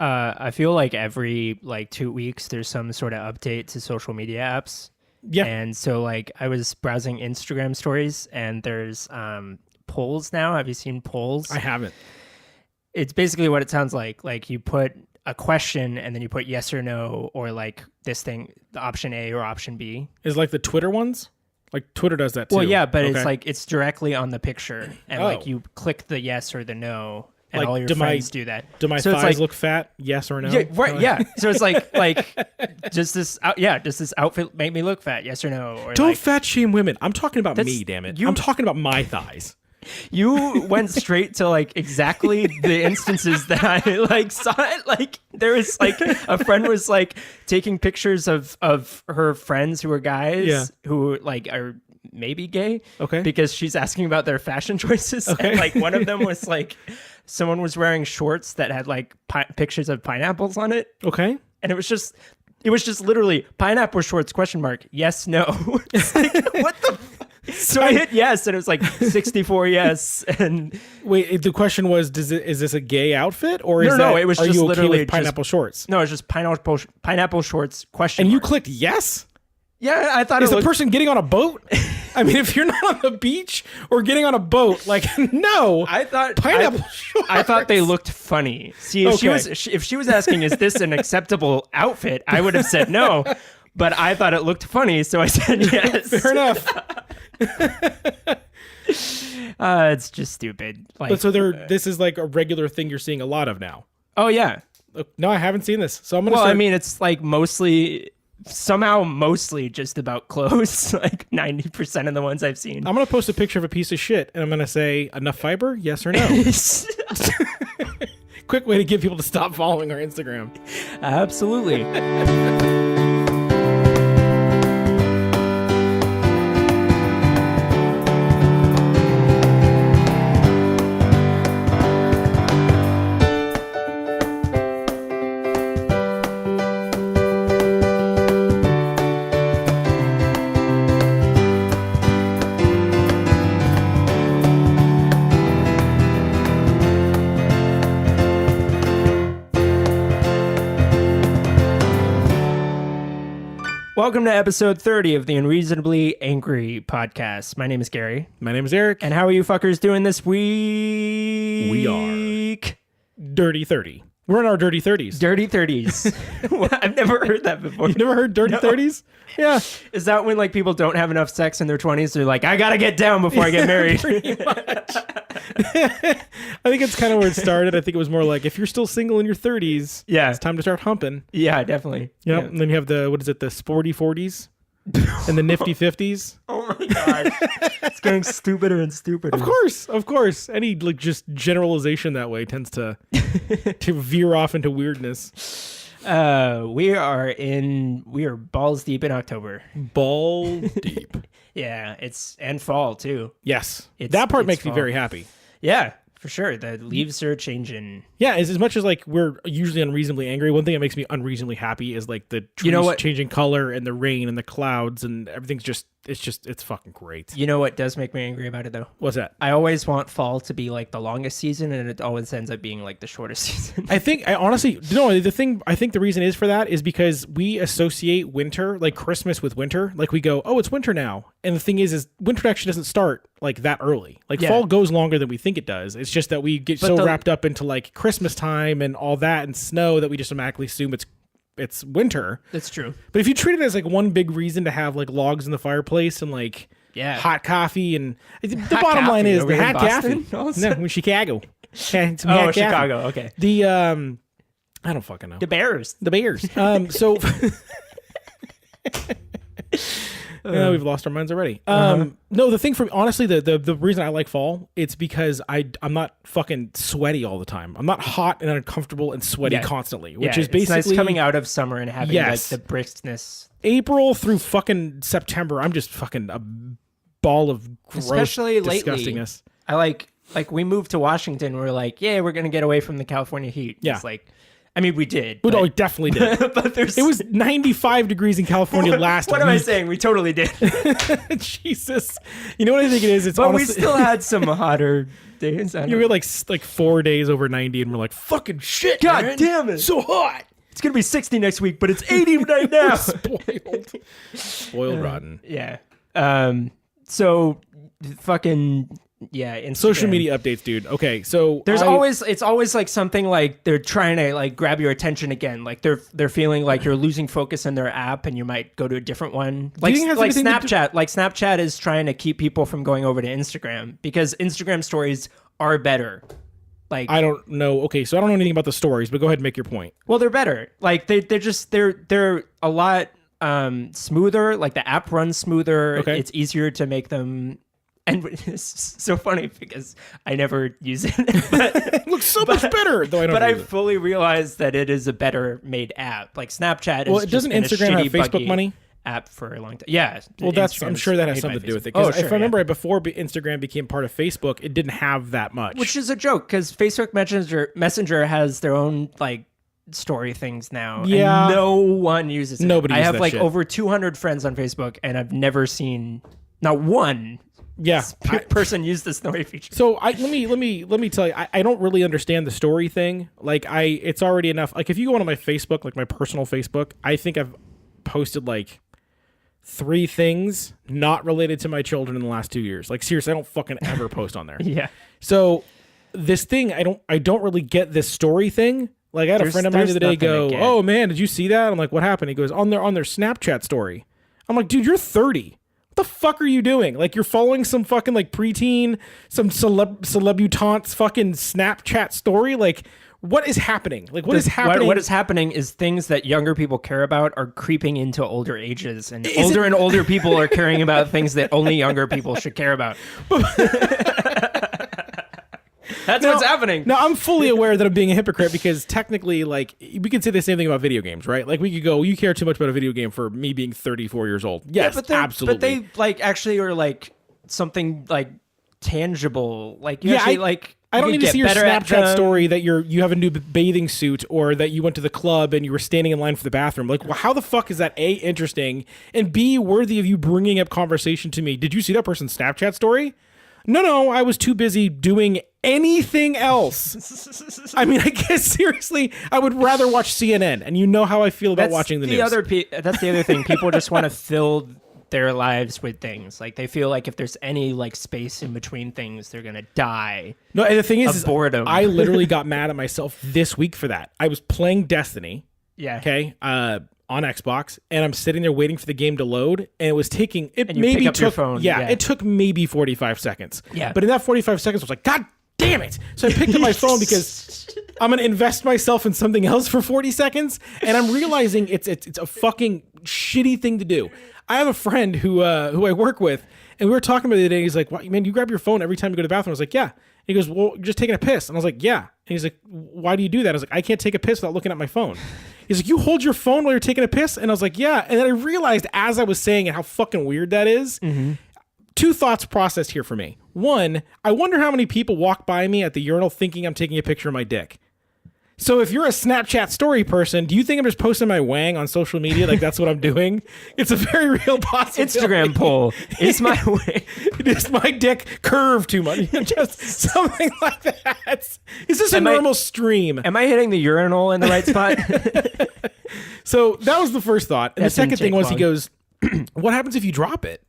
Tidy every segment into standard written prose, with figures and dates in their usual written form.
I feel like every like 2 weeks there's some sort of update to social media apps. Yeah. And so like I was browsing Instagram stories and there's polls now. Have you seen polls? I haven't. It's basically what it sounds like. Like you put a question and then you put yes or no or like this thing, the option A or option B. Is like the Twitter ones? Like Twitter does that too. Well, yeah, but Okay. it's like it's directly on the picture and Oh. like you click the yes or the no and Like, all your do my- friends do that. Do my so it's thighs like, look fat? Yes or no? Yeah, right. Yeah. So it's like does this outfit make me look fat? Yes or no? Or Don't like, fat shame women. I'm talking about That's- me, damn it. you- I'm talking about my thighs. you went straight to like exactly the instances that I like saw it. Like there was like a friend was like taking pictures of her friends who are guys Yeah. who like are maybe gay. Okay. Because she's asking about their fashion choices. Okay. And like one of them was like someone was wearing shorts that had like pictures of pineapples on it. Okay. And it was just literally pineapple shorts ? Yes, no. It's like, what the? So I hit yes, and it was like 64 yes, and Wait, the question was, is this a gay outfit or is No, that, it was are just you okay literally with just- pineapple shorts? no, it's just pineapple shorts ? And you clicked yes? Yeah, I thought Is it the looked, person getting on a boat? I mean, if you're not on the beach or getting on a boat, like no. I thought pineapple I, shorts. I thought they looked funny. See, if Okay. if she was asking, is this an acceptable outfit? I would have said no, but I thought it looked funny, so I said yes. Fair enough. It's just stupid. Like, But so this is like a regular thing you're seeing a lot of now. oh yeah. No, I haven't seen this. So I'm gonna Well, start, I mean, it's like mostly just about clothes. Like 90% of the ones I've seen. I'm gonna post a picture of a piece of shit and I'm gonna say enough fiber, yes or no. Quick way to get people to stop following our Instagram. Absolutely. Welcome to episode 30 of the Unreasonably Angry podcast. My name is Gary. My name is Eric. And how are you fuckers doing this week? We are Dirty 30. We're in our dirty 30s. Dirty 30s. I've never heard that before. You never heard dirty 30s? Yeah. Is that when like people don't have enough sex in their 20s? They're like, I gotta get down before I get married. Pretty much. I think it's kind of where it started. I think it was more like if you're still single in your 30s, Yeah. it's time to start humping. Yeah, definitely. Yep. Yeah. And then you have the sporty 40s and the nifty 50s. Oh my god. It's getting stupider and stupider. Of course. Any like just generalization that way tends to veer off into weirdness. We are balls deep in October. Ball deep. Yeah, and fall too. Yes. It's- That part it's makes me fall. very happy. Yeah, for sure. The leaves are changing. Yeah, as much as like we're usually unreasonably angry, one thing that makes me unreasonably happy is like the trees You know what? changing color and the rain and the clouds and everything's it's fucking great. You know what does make me angry about it though? What's that? I always want fall to be like the longest season, and it always ends up being like the shortest season. I think the reason is for that is because we associate winter, like Christmas, with winter. Like we go, oh, it's winter now. And the thing is winter actually doesn't start like that early. Like Yeah. fall goes longer than we think it does. It's just that we get But wrapped up into like Christmas time and all that and snow that we just automatically assume it's winter. That's true. But if you treat it as like one big reason to have like logs in the fireplace and like Yeah. hot coffee and the Hot bottom line coffee is over the here in hot coffee. Boston also? No, in Chicago. Some hot Oh, coffee. Chicago. Okay. The I don't fucking know. The Bears. The Bears. So we've lost our minds already. No, the thing for honestly, the reason I like fall, it's because I'm not fucking sweaty all the time. I'm not hot and uncomfortable and sweaty Yeah. constantly, which Yeah, is basically it's nice coming out of summer and having Yes. like the briskness. April through fucking September. I'm just fucking a ball of gross Especially lately. disgustingness. I like we moved to Washington. We're like, yeah, we're gonna get away from the California heat. Yeah. It's like I mean, we did. Well, no, we definitely did. But there's... It was 95 degrees in California last What week. am I saying? We totally did. Jesus. You know what I think it is? It's But honestly, we still had some hotter days. you were like 4 days over 90 and we're like, fucking shit, God man. damn it. So hot. It's going to be 60 next week, but it's 80 right now. Spoiled rotten. Yeah. So fucking yeah. Instagram. Social media updates, dude. Okay, so There's it's always like something like they're trying to like grab your attention again. Like they're feeling like you're losing focus in their app and you might go to a different one. Like think it has anything to Snapchat. Like Snapchat is trying to keep people from going over to Instagram because Instagram stories are better. Like I don't know. Okay, so I don't know anything about the stories, but go ahead and make your point. well, they're better. Like they're a lot smoother. Like the app runs smoother. Okay. It's easier to make them. And it's so funny because I never use it. It looks so much better, though I don't. But I use it. fully realized that it is a better made app. Like Snapchat. Well, is doesn't just been Instagram a have shitty, Facebook buggy money? App for a long time. Yeah. Well, I'm Instagram's sure that has made something by to do with it. Facebook. Because if I remember right, before Instagram became part of Facebook, it didn't have that much. Which is a joke because Facebook Messenger has their own like story things now. Yeah. And no one uses it. Nobody I uses have that like shit. over 200 friends on Facebook and I've never seen not one yeah. person use the story feature. So let me tell you, I don't really understand the story thing. Like it's already enough. Like if you go onto my Facebook, like my personal Facebook, I think I've posted like 3 things not related to my children in the last 2 years. Like seriously, I don't fucking ever post on there. Yeah. So this thing, I don't really get this story thing. Like I had a friend of mine the other day go, "Oh man, did you see that?" I'm like, "What happened?" He goes, "On their Snapchat story." I'm like, "Dude, you're 30. What the fuck are you doing? Like you're following some fucking like preteen, some celebutante's fucking Snapchat story? Like what is happening? Like what is happening?" What is happening is things that younger people care about are creeping into older ages, and older people are caring about things that only younger people should care about. That's what's happening. Now, I'm fully aware that I'm being a hypocrite because technically, like, we could say the same thing about video games, right? Like, we could go, you care too much about a video game for me being 34 years old. Yes, absolutely. But they, like, actually are, like, something, like, tangible. Like, you actually, like... I don't need to see your better at Snapchat story that you have a new bathing suit or that you went to the club and you were standing in line for the bathroom. Like, well, how the fuck is that A, interesting, and B, worthy of you bringing up conversation to me? Did you see that person's Snapchat story? No, I was too busy doing anything else. I mean, I guess seriously, I would rather watch CNN, and you know how I feel about watching the news. That's the other thing. People just want to fill their lives with things. Like they feel like if there's any like space in between things, they're gonna die. No, and the thing is boredom. I literally got mad at myself this week for that. I was playing Destiny. Yeah. Okay. On Xbox, and I'm sitting there waiting for the game to load, and it was taking it and you maybe pick up took your phone. Yeah, Yeah. it took maybe 45 seconds. Yeah. But in that 45 seconds, I was like, God damn it! So I picked up my phone because I'm gonna invest myself in something else for 40 seconds, and I'm realizing it's a fucking shitty thing to do. I have a friend who I work with, and we were talking about it the other day. He's like, "What, man? You grab your phone every time you go to the bathroom?" I was like, "Yeah." And he goes, "Well, you're just taking a piss." And I was like, "Yeah." And he's like, "Why do you do that?" I was like, "I can't take a piss without looking at my phone." He's like, "You hold your phone while you're taking a piss?" And I was like, "Yeah." And then I realized as I was saying it how fucking weird that is. Mm-hmm. 2 thoughts processed here for me. 1, I wonder how many people walk by me at the urinal thinking I'm taking a picture of my dick. So if you're a Snapchat story person, do you think I'm just posting my wang on social media like that's what I'm doing? It's a very real possibility. Instagram poll. Is my way. Is my dick curved too much? Just something like that. Is this a normal stream? Am I hitting the urinal in the right spot? So that was the first thought. And That the second didn't thing take was long. he goes, "What happens if you drop it?"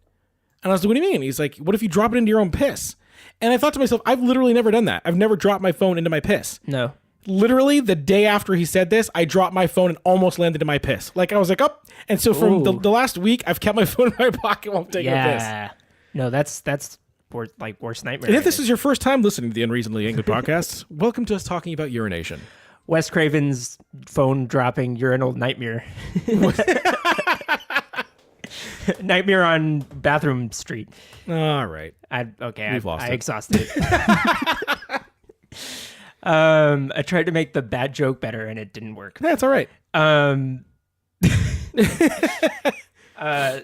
And I was like, "What do you mean?" He's like, "What if you drop it into your own piss?" And I thought to myself, I've literally never done that. I've never dropped my phone into my piss. No. Literally the day after he said this, I dropped my phone and almost landed in my piss. Like I was like, "Oh!" And so from the last week, I've kept my phone in my pocket while I'm taking a piss. Yeah. No, that's worst nightmare. And if this is your first time listening to the Unreasonably Angry podcast, welcome to us talking about urination. Wes Craven's phone dropping urinal nightmare. Nightmare on Bathroom Street. All right. We've lost I it. exhausted it. I tried to make the bad joke better and it didn't work. That's all right.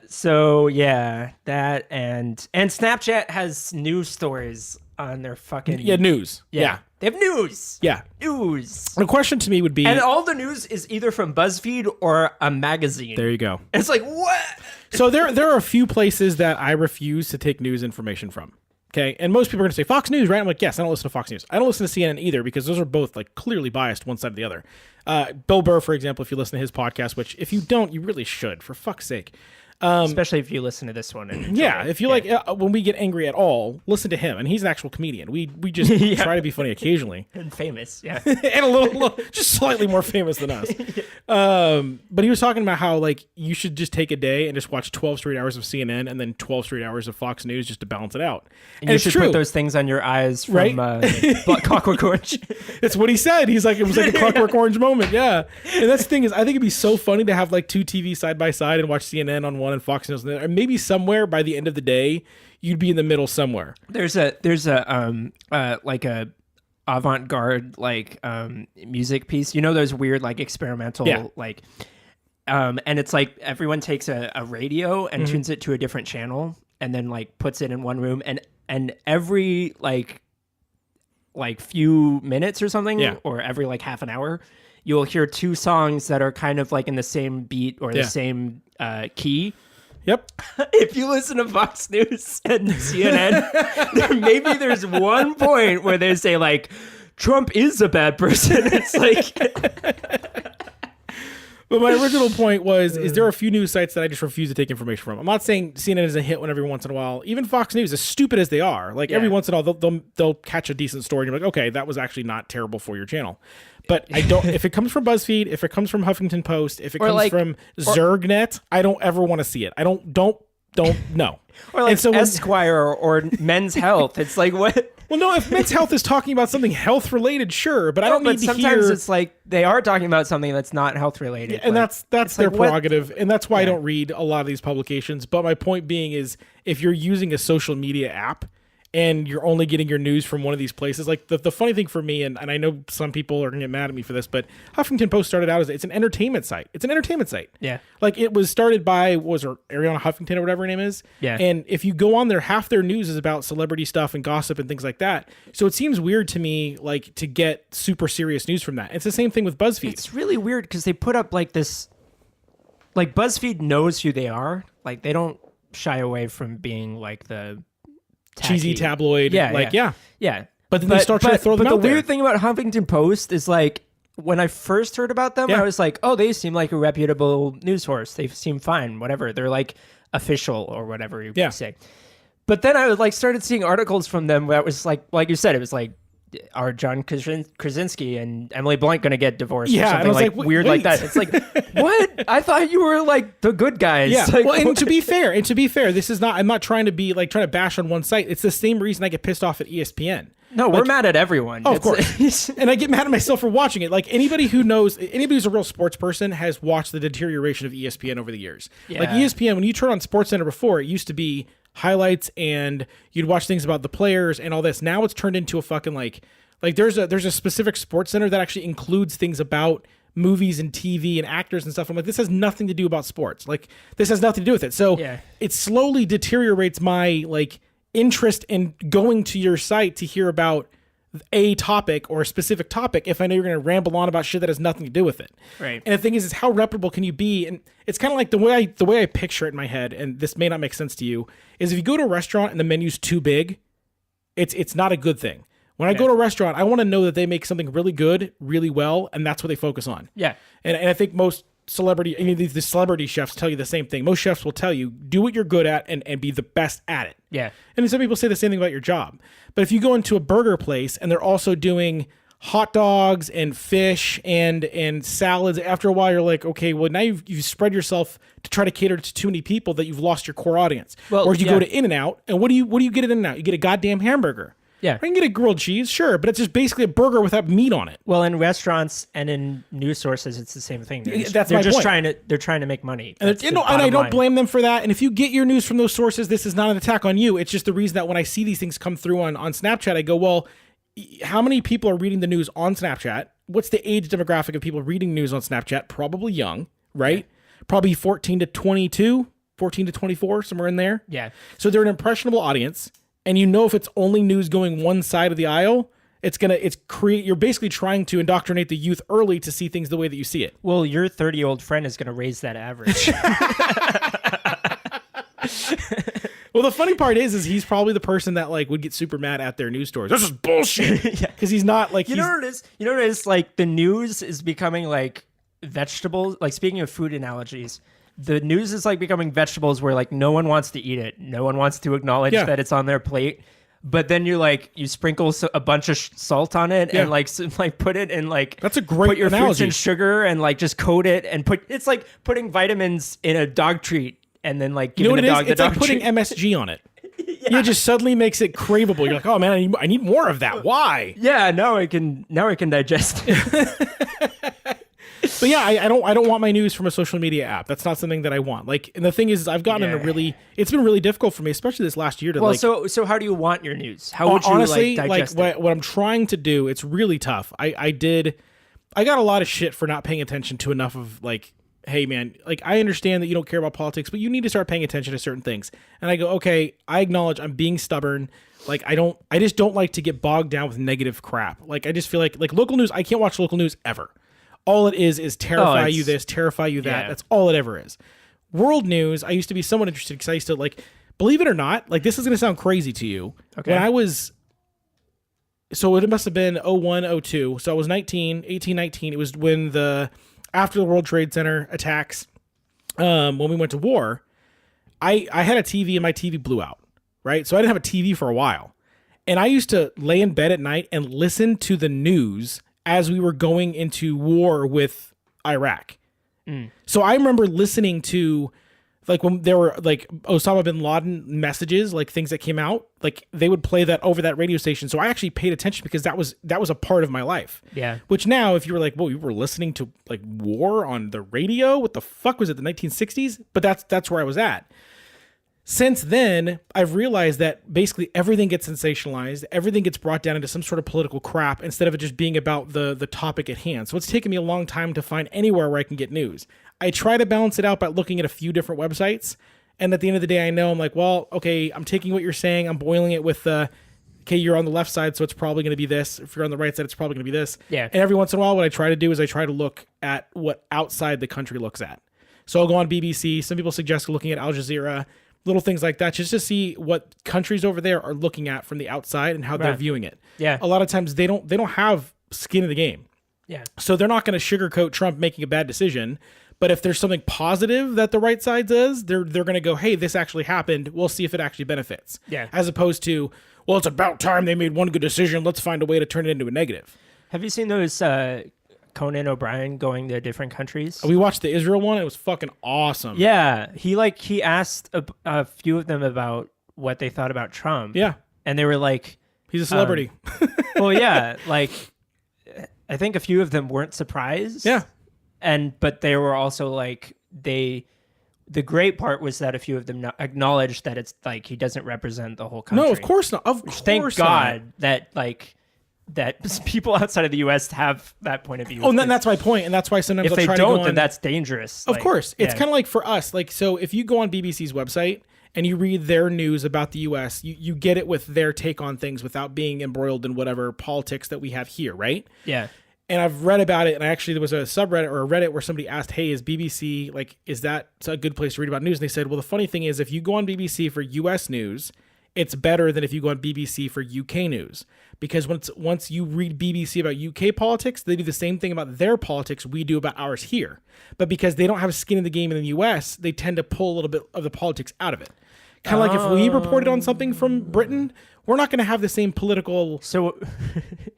So yeah, that and Snapchat has news stories on their fucking news. Yeah. They have news. Yeah. News. The question to me would be, And all the news is either from BuzzFeed or a magazine. there you go. It's like, what? So there are a few places that I refuse to take news information from. Okay. And most people are going to say Fox News, right? I'm like, yes, I don't listen to Fox News. I don't listen to CNN either because those are both like clearly biased one side or the other. Bill Burr, for example, if you listen to his podcast, which if you don't, you really should, for fuck's sake. Especially if you listen to this one. And enjoy Yeah, it. if you like, when we get angry at all, listen to him, and he's an actual comedian. We just try to be funny occasionally, And famous, yeah. and a little, just slightly more famous than us. But he was talking about how like you should just take a day and just watch 12 straight hours of CNN and then 12 straight hours of Fox News just to balance it out. And you it's should true. put those things on your eyes from Right? Clockwork Orange. That's what he said. He's like, it was like a Clockwork Orange moment. Yeah. And that's the thing is, I think it'd be so funny to have like two TVs side by side and watch CNN on one and Fox News on the other. And maybe somewhere by the end of the day, you'd be in the middle somewhere. There's a like a avant-garde like music piece. You know those weird like experimental like and it's like everyone takes a radio and tunes it to a different channel and then like puts it in one room and every like few minutes or something or every like half an hour you'll hear two songs that are kind of like in the same beat or the same key. Yep. If you listen to Fox News and CNN, maybe there's one point where they say like Trump is a bad person. It's like But my original point was, is there are a few news sites that I just refuse to take information from. I'm not saying CNN is a hit one every once in a while. Even Fox News, as stupid as they are, like every once in a while they'll catch a decent story and you're like, okay, that was actually not terrible for your channel. But I don't. If it comes from BuzzFeed, if it comes from Huffington Post, if it comes from Zergnet, I don't ever want to see it. I don't know. Or like Esquire or Men's Health. It's like what? Well, no, if Men's Health is talking about something health related, sure, but I don't need to hear. Sometimes it's like they are talking about something that's not health related. And like, that's their like, prerogative, and that's why I don't read a lot of these publications. But my point being is, if you're using a social media app and you're only getting your news from one of these places, like the funny thing for me, and I know some people are gonna get mad at me for this, but Huffington Post started out as it's an entertainment site. It's an entertainment site. Yeah. Like it was started by Ariana Huffington or whatever her name is. Yeah. And if you go on there, half their news is about celebrity stuff and gossip and things like that. So it seems weird to me, like to get super serious news from that. It's the same thing with BuzzFeed. It's really weird because they put up like this, like BuzzFeed knows who they are. Like they don't shy away from being like the cheesy tabloid. Yeah. But then they start trying to throw them out But the there. weird thing about Huffington Post is like when I first heard about them, I was like, oh, they seem like a reputable news source. They seem fine, whatever. They're like official or whatever you say. But then I was like started seeing articles from them that was like you said, it was like, are John Krasinski and Emily Blunt going to get divorced or something like weird like that? It's like, what? I thought you were like the good guys. Yeah. Like, well, and to be fair, this is not, I'm not trying to be like trying to bash on one site. It's the same reason I get pissed off at ESPN. No, we're mad at everyone. Oh, of course. And I get mad at myself for watching it. Like anybody who's a real sports person has watched the deterioration of ESPN over the years. Yeah. Like ESPN, when you turn on SportsCenter before, it used to be highlights and you'd watch things about the players and all this. Now it's turned into a fucking like there's a specific sports center that actually includes things about movies and TV and actors and stuff. I'm like, this has nothing to do about sports. Like this has nothing to do with it. So it slowly deteriorates my like interest in going to your site to hear about a topic or a specific topic if I know you're going to ramble on about shit that has nothing to do with it. Right. And the thing is how reputable can you be? And it's kind of like the way I picture it in my head, and this may not make sense to you, is if you go to a restaurant and the menu's too big, it's not a good thing. When I go to a restaurant, I want to know that they make something really good, really well, and that's what they focus on. Yeah. And I think most the celebrity chefs tell you the same thing. Most chefs will tell you, do what you're good at and be the best at it. Yeah. And some people say the same thing about your job. But if you go into a burger place and they're also doing hot dogs and fish and salads, after a while you're like, okay, well now you've spread yourself to try to cater to too many people that you've lost your core audience. Well, or you go to In-N-Out, and what do you get at In-N-Out? You get a goddamn hamburger. Yeah. I can get a grilled cheese, sure, but it's just basically a burger without meat on it. Well, in restaurants and in news sources, it's the same thing. That's my point. They're trying to make money. And I don't blame them for that. And if you get your news from those sources, this is not an attack on you. It's just the reason that when I see these things come through on Snapchat, I go, well, how many people are reading the news on Snapchat? What's the age demographic of people reading news on Snapchat? Probably young, right? Probably 14 to 22, 14 to 24, somewhere in there. Yeah. So they're an impressionable audience. and you know if it's only news going one side of the aisle, you're basically trying to indoctrinate the youth early to see things the way that you see it. Well, your 30-year-old friend is going to raise that average. Well, the funny part is he's probably the person that like would get super mad at their news stories. This is bullshit. Because he's not like you know what it is. You know what it is. Like the news is becoming like vegetables. Like speaking of food analogies, the news is like becoming vegetables where like no one wants to eat it. No one wants to acknowledge that it's on their plate. But then you sprinkle a bunch of salt on it and like put it in like that's a great put your analogy. fruits in sugar and like just coat it and it's like putting vitamins in a dog treat. And then, like, giving the dog the dog treat. It's like putting MSG on it. Yeah. It just suddenly makes it craveable. You're like, oh man, I need more of that. Why? Yeah, now I can digest it. But yeah, I don't want my news from a social media app. That's not something that I want. Like, and the thing is I've gotten it's been really difficult for me, especially this last year to so how do you want your news? How would you honestly, digest it? What I'm trying to do, it's really tough. I got a lot of shit for not paying attention to enough of like, hey man, like I understand that you don't care about politics, but you need to start paying attention to certain things. And I go, okay, I acknowledge I'm being stubborn. Like I just don't like to get bogged down with negative crap. Like I just feel like local news, I can't watch local news ever. All it is terrify you this, terrify you that. Yeah. That's all it ever is. World news, I used to be somewhat interested because I used to like, believe it or not, like this is going to sound crazy to you. Okay. When I was, so it must have been 01, 02. So I was 18, 19. It was when after the World Trade Center attacks, when we went to war, I had a TV and my TV blew out, right? So I didn't have a TV for a while. And I used to lay in bed at night and listen to the news as we were going into war with Iraq. So I remember listening to like when there were like Osama bin Laden messages, like things that came out, like they would play that over that radio station. So I actually paid attention because that was a part of my life. Yeah. Which now, if you were like, well, you were listening to like war on the radio, what the fuck was it, the 1960s? But that's where I was at. Since then, I've realized that basically everything gets sensationalized, everything gets brought down into some sort of political crap instead of it just being about the topic at hand. So it's taken me a long time to find anywhere where I can get news. I try to balance it out by looking at a few different websites. And at the end of the day, I know I'm like, well, okay, I'm taking what you're saying, I'm boiling it with okay, you're on the left side, so it's probably going to be this. If you're on the right side, it's probably going to be this. Yeah. And every once in a while, what I try to do is I try to look at what outside the country looks at. So I'll go on BBC. Some people suggest looking at Al Jazeera, little things like that, just to see what countries over there are looking at from the outside and how they're viewing it. Yeah. A lot of times they don't have skin in the game. Yeah. So they're not going to sugarcoat Trump making a bad decision. But if there's something positive that the right side does, they're going to go, hey, this actually happened. We'll see if it actually benefits. Yeah. As opposed to, well, it's about time they made one good decision. Let's find a way to turn it into a negative. Have you seen those Conan O'Brien going to different countries? We watched the Israel one. It was fucking awesome. Yeah. He asked a few of them about what they thought about Trump. Yeah. And they were like... He's a celebrity. Well, yeah. Like, I think a few of them weren't surprised. Yeah. But they were also like, the great part was that a few of them acknowledged that it's like he doesn't represent the whole country. No, of course not. Of course Thank God that people outside of the U.S. have that point of view. Oh, and that's my point, and that's why sometimes if I'll they try don't, to go on, then that's dangerous. Of course. It's kind of like for us. Like, so if you go on BBC's website and you read their news about the U.S., you get it with their take on things without being embroiled in whatever politics that we have here, right? Yeah. And I've read about it, and there was a subreddit or a Reddit where somebody asked, hey, is BBC, like, is that a good place to read about news? And they said, well, the funny thing is, if you go on BBC for U.S. news, it's better than if you go on BBC for UK news. Because once you read BBC about UK politics, they do the same thing about their politics we do about ours here. But because they don't have skin in the game in the US, they tend to pull a little bit of the politics out of it. Kind of like if we reported on something from Britain, we're not going to have the same political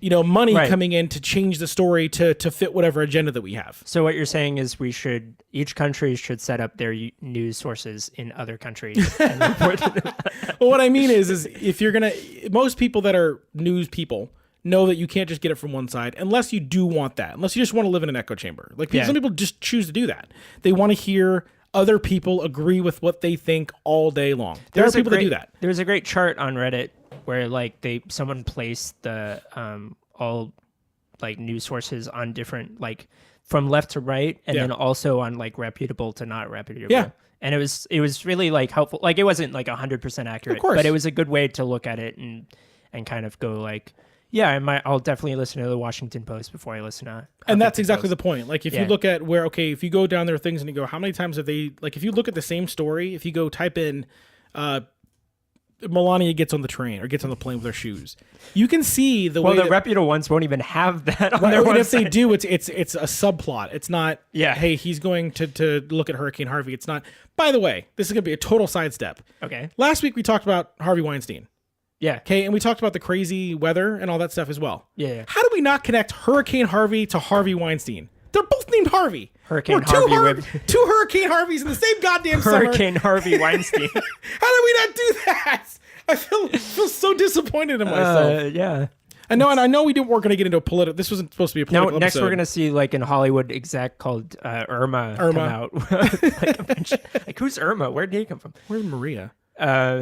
money coming in to change the story to fit whatever agenda that we have. So what you're saying is each country should set up their news sources in other countries and report them. Well, what I mean is if you're going to, most people that are news people know that you can't just get it from one side unless you do want that, unless you just want to live in an echo chamber. Like some people just choose to do that. They want to hear other people agree with what they think all day long. There are people that do that. There's a great chart on Reddit where like someone placed the all like news sources on different like from left to right, and then also on like reputable to not reputable. Yeah. And it was really like helpful. Like it wasn't like 100% accurate, Of course. but it was a good way to look at it and kind of go like, yeah, I'll definitely listen to the Washington Post before I listen to. And that's exactly the point. Like if you look at where, okay, if you go down there things and you go, how many times have they, like if you look at the same story, if you go type in, Melania gets on the train or gets on the plane with her shoes, you can see the way the reputable ones won't even have that on their and website. if they do, it's a subplot. It's not, Yeah. hey, he's going to look at Hurricane Harvey. It's not, by the way, this is going to be a total sidestep. Okay. Last week we talked about Harvey Weinstein. Yeah. Okay, and we talked about the crazy weather and all that stuff as well. Yeah. How do we not connect Hurricane Harvey to Harvey Weinstein? They're both named Harvey. Hurricane Two Harvey two Hurricane Harveys in the same goddamn summer. Hurricane Harvey Weinstein. How did we not do that? I feel so disappointed in myself. Yeah. I know, and I know we're going to get into a political. This wasn't supposed to be a political. No, next episode. we're gonna see like an Hollywood exec called Irma come out. like who's Irma? Where did he come from? Where's Maria? Uh,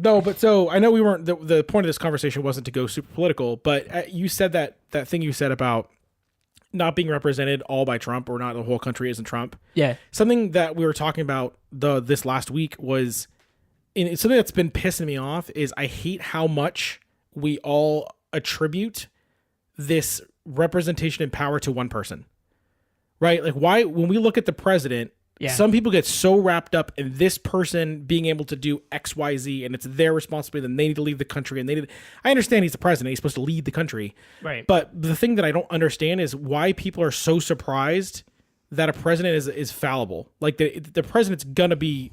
No, but so I know we weren't. The point of this conversation wasn't to go super political, but you said that thing you said about not being represented all by Trump, or not the whole country isn't Trump. yeah. Something that we were talking about this last week was, something that's been pissing me off is I hate how much we all attribute this representation and power to one person. Right? Like why, when we look at the president, some people get so wrapped up in this person being able to do X, Y, Z, and it's their responsibility, then they need to leave the country. And I understand he's the president. He's supposed to lead the country. Right. But the thing that I don't understand is why people are so surprised that a president is fallible. Like the president's gonna be,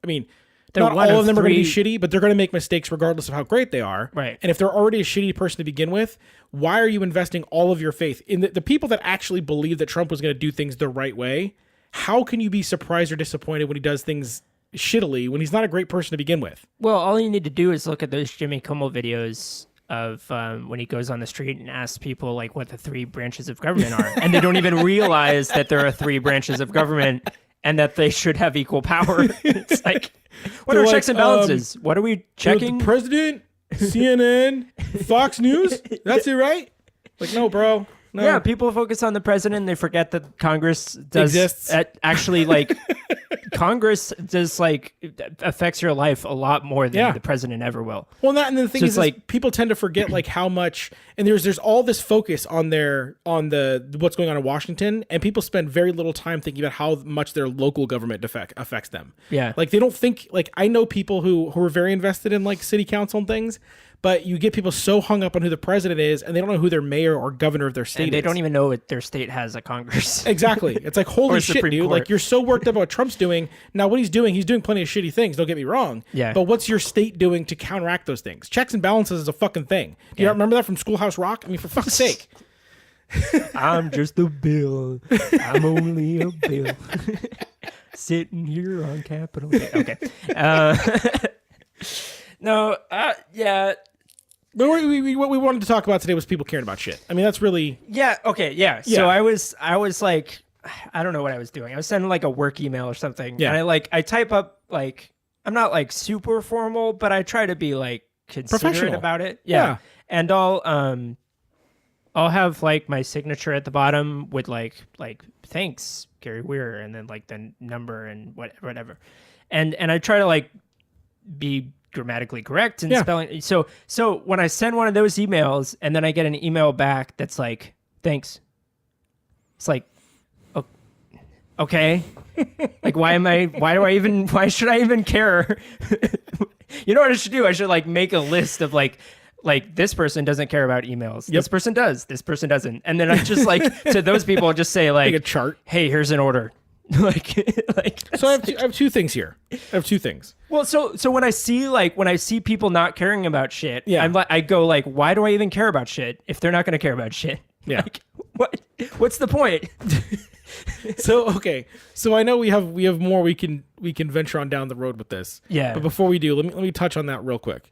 I mean, not all of them are going to be shitty, but they're going to make mistakes regardless of how great they are. Right. And if they're already a shitty person to begin with, why are you investing all of your faith in the people that actually believe that Trump was going to do things the right way? How can you be surprised or disappointed when he does things shittily when he's not a great person to begin with? Well, all you need to do is look at those Jimmy Kimmel videos of when he goes on the street and asks people like what the 3 branches of government are, and they don't even realize that there are 3 branches of government and that they should have equal power. It's like, what They're are like, checks and balances? What are we checking? The president, CNN, Fox News. That's it, right? Like, no, bro. No. Yeah, people focus on the president. They forget that Congress does exists. Actually, like Congress does like affects your life a lot more than the president ever will. Well, and the thing is, like people tend to forget like how much, and there's all this focus on what's going on in Washington, and people spend very little time thinking about how much their local government affects them. Yeah, like they don't think, like I know people who are very invested in like city council and things. But you get people so hung up on who the president is, and they don't know who their mayor or governor of their state is. They don't even know if their state has a Congress. Exactly. It's like, holy shit, dude. Court. Like, you're so worked up about what Trump's doing. Now, what he's doing plenty of shitty things, don't get me wrong. Yeah. But what's your state doing to counteract those things? Checks and balances is a fucking thing. Do you remember that from Schoolhouse Rock? I mean, for fuck's sake. I'm just a bill. I'm only a bill. Sitting here on Capitol Hill. Okay. No, yeah. But what we wanted to talk about today was people caring about shit. I mean, that's really... Yeah, okay, yeah. So I was like, I don't know what I was doing. I was sending like a work email or something. Yeah. And I type up like, I'm not like super formal, but I try to be like considerate about it. Yeah. And I'll have like my signature at the bottom with like thanks, Gary Weir, and then like the number and whatever. And I try to like be grammatically correct and spelling. So when I send one of those emails and then I get an email back that's like, thanks. It's like, okay. Like, why should I even care? You know what I should do? I should like make a list of like this person doesn't care about emails. Yep. This person does. This person doesn't. And then I just like to those people just say like a chart. Hey, here's an order. like so I have 2 things here. I have 2 things. Well, so when I see people not caring about shit, I go like, why do I even care about shit if they're not going to care about shit? Yeah. Like, what's the point? So okay, so I know we have more we can venture on down the road with this. Yeah. But before we do, let me touch on that real quick.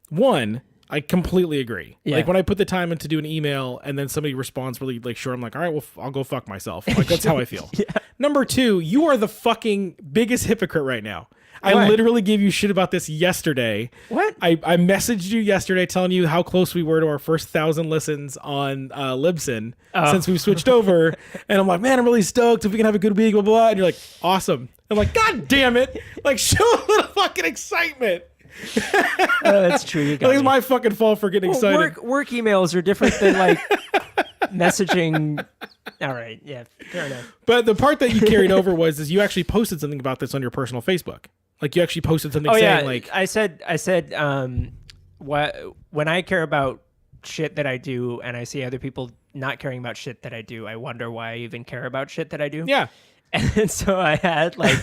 One, I completely agree. Yeah. Like when I put the time in to do an email and then somebody responds really like sure, I'm like, all right, well, I'll go fuck myself. Like that's how I feel. Yeah. Number 2, you are the fucking biggest hypocrite right now. I literally gave you shit about this yesterday. What? I messaged you yesterday telling you how close we were to our first 1,000 listens on Libsyn since we've switched over. And I'm like, man, I'm really stoked if we can have a good week, blah, blah, blah. And you're like, awesome. I'm like, God damn it. Like, show a little fucking excitement. That's true. You got It's my fucking fault for getting excited. Work emails are different than like messaging. All right. Yeah, fair enough. But the part that you carried over is you actually posted something about this on your personal Facebook. Like you actually posted something saying like I said when I care about shit that I do and I see other people not caring about shit that I do, I wonder why I even care about shit that I do. Yeah. And so I had like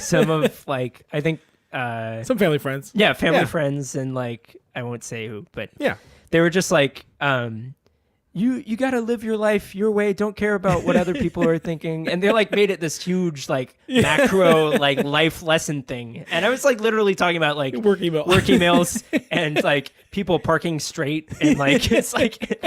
some of like I think some family friends. Yeah, family friends and like I won't say who, but yeah. They were just like you got to live your life your way. Don't care about what other people are thinking. And they like made it this huge like macro like life lesson thing. And I was like literally talking about like work emails and like people parking straight and like it's like.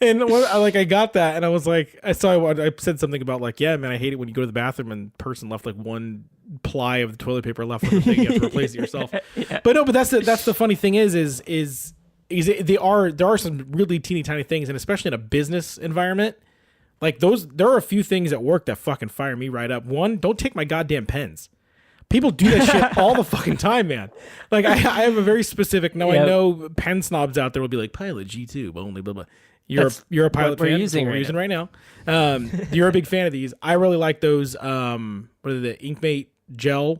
And I got that and I was like, I said something about like, yeah, man, I hate it when you go to the bathroom and the person left like one ply of the toilet paper left on the thing. You have to replace it yourself. Yeah. But no, but that's the funny thing is there are some really teeny tiny things, and especially in a business environment, like there are a few things at work that fucking fire me right up. One, don't take my goddamn pens. People do that shit all the fucking time, man. Like I have a very specific. Now I know pen snobs out there will be like Pilot G2, only blah blah. You're a Pilot fan. We're using right now. You're a big fan of these. I really like those. What are the Inkmate gel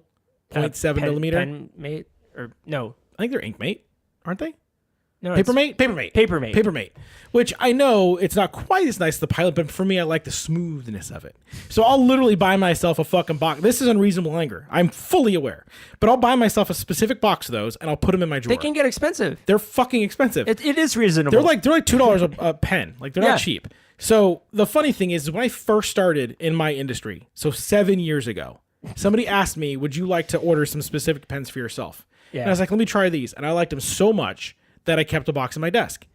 0.7 millimeter? Penmate or no? I think they're Inkmate, aren't they? No, Papermate. Which I know it's not quite as nice as the Pilot, but for me, I like the smoothness of it. So I'll literally buy myself a fucking box. This is unreasonable anger. I'm fully aware. But I'll buy myself a specific box of those, and I'll put them in my drawer. They can get expensive. They're fucking expensive. It is reasonable. They're like $2 a pen. Like they're not cheap. So the funny thing is when I first started in my industry, so 7 years ago, somebody asked me, would you like to order some specific pens for yourself? Yeah. And I was like, let me try these. And I liked them so much that I kept a box in my desk.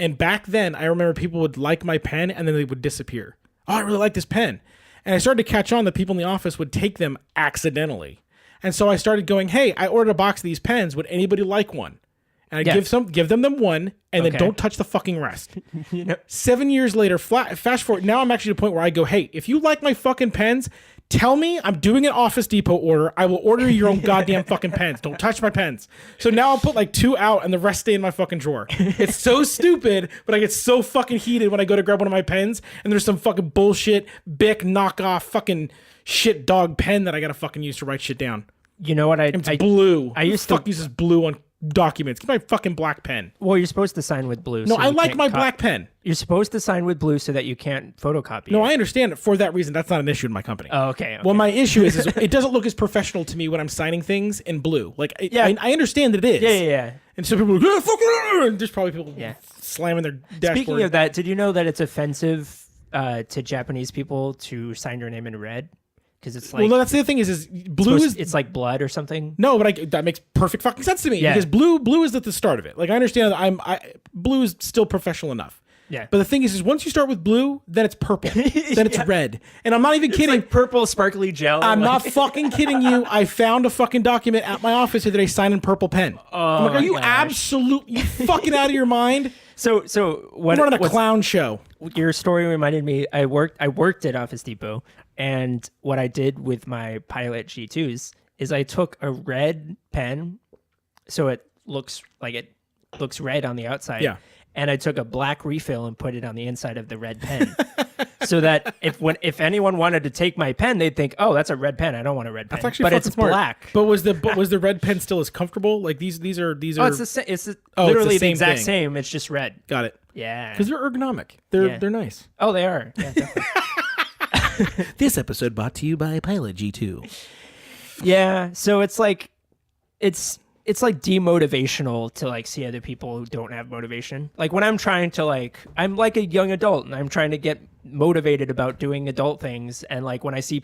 And back then, I remember people would like my pen and then they would disappear. Oh, I really like this pen. And I started to catch on that people in the office would take them accidentally. And so I started going, hey, I ordered a box of these pens. Would anybody like one? And I give them one and then don't touch the fucking rest. 7 years later, fast forward, now I'm actually at a point where I go, hey, if you like my fucking pens, tell me I'm doing an Office Depot order. I will order your own goddamn fucking pens. Don't touch my pens. So now I'll put like 2 out and the rest stay in my fucking drawer. It's so stupid, but I get so fucking heated when I go to grab one of my pens and there's some fucking bullshit Bic knockoff fucking shit dog pen that I gotta fucking use to write shit down. You know what? It's blue. I used to uses blue on documents. Get my fucking black pen. Well, you're supposed to sign with blue. No, I like my black pen. You're supposed to sign with blue so that you can't photocopy it. No, I understand it for that reason. That's not an issue in my company. Oh, okay. Well, my issue is it doesn't look as professional to me when I'm signing things in blue. Like, I understand that it is. Yeah. And so people are like, fucking, there's probably people slamming their dashboard. Speaking of that, did you know that it's offensive to Japanese people to sign your name in red? Because it's like, well, no, that's the other thing is blue it's like blood or something. No, but that makes perfect fucking sense to me because blue is at the start of it. Like I understand that blue is still professional enough. Yeah. But the thing is once you start with blue, then it's purple, then it's red, and I'm not even kidding. It's like purple sparkly gel. I'm not fucking kidding you. I found a fucking document at my office that I signed in purple pen. I'm like, are you absolutely fucking out of your mind? So what? We're running a clown show. Your story reminded me. I worked at Office Depot. And what I did with my Pilot G2s is I took a red pen, so it looks red on the outside. Yeah. And I took a black refill and put it on the inside of the red pen, so that if anyone wanted to take my pen, they'd think, "Oh, that's a red pen. I don't want a red pen." That's actually but it's smart. Black. But was the red pen still as comfortable? Like these are. Oh, it's literally the exact same. It's just red. Got it. Yeah. Because they're ergonomic. They're nice. Oh, they are. Yeah, definitely. This episode brought to you by Pilot G2. Yeah, so it's like demotivational to like see other people who don't have motivation. Like when I'm trying to I'm like a young adult and I'm trying to get motivated about doing adult things, and like when I see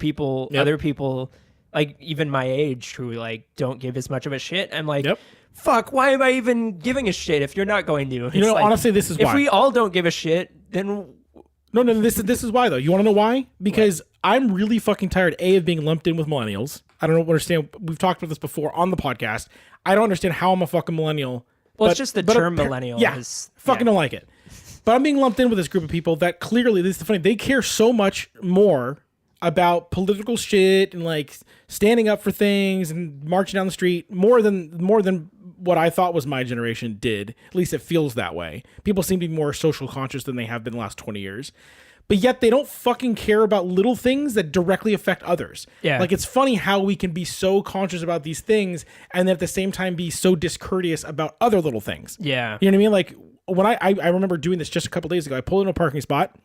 other people like even my age who like don't give as much of a shit, I'm like, fuck, why am I even giving a shit if you're not going to? You know, like, honestly, this is why. If we all don't give a shit, then No, this is why though. You want to know why? Because I'm really fucking tired, A, of being lumped in with millennials. I don't understand. We've talked about this before on the podcast. I don't understand how I'm a fucking millennial. Well, it's just the term millennial. Yeah, fucking don't like it. But I'm being lumped in with this group of people that clearly, this is the funny, they care so much more about political shit and like standing up for things and marching down the street more than what I thought was my generation did. At least it feels that way. People seem to be more social conscious than they have been the last 20 years. But yet they don't fucking care about little things that directly affect others. Yeah. Like, it's funny how we can be so conscious about these things and then at the same time be so discourteous about other little things. Yeah. You know what I mean? Like, when I remember doing this just a couple days ago, I pulled into a parking spot,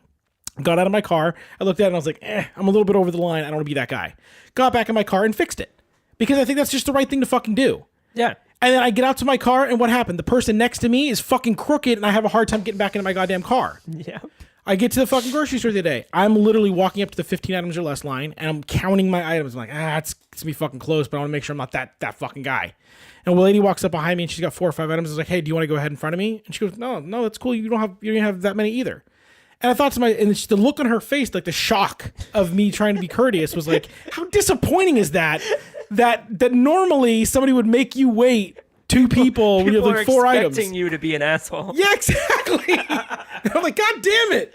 got out of my car, I looked at it and I was like, I'm a little bit over the line. I don't want to be that guy. Got back in my car and fixed it. Because I think that's just the right thing to fucking do. Yeah. And then I get out to my car and what happened? The person next to me is fucking crooked and I have a hard time getting back into my goddamn car. Yeah. I get to the fucking grocery store the other day. I'm literally walking up to the 15 items or less line and I'm counting my items. I'm like, it's gonna be fucking close, but I want to make sure I'm not that fucking guy. And a lady walks up behind me and she's got 4 or 5 items. I was like, hey, do you want to go ahead in front of me? And she goes, no, that's cool. You don't have that many either. And I thought to myself, the look on her face, like the shock of me trying to be courteous was like, how disappointing is that? That normally somebody would make you wait 2 people when you have like 4 items. Expecting you to be an asshole. Yeah, exactly. I'm like, God damn it.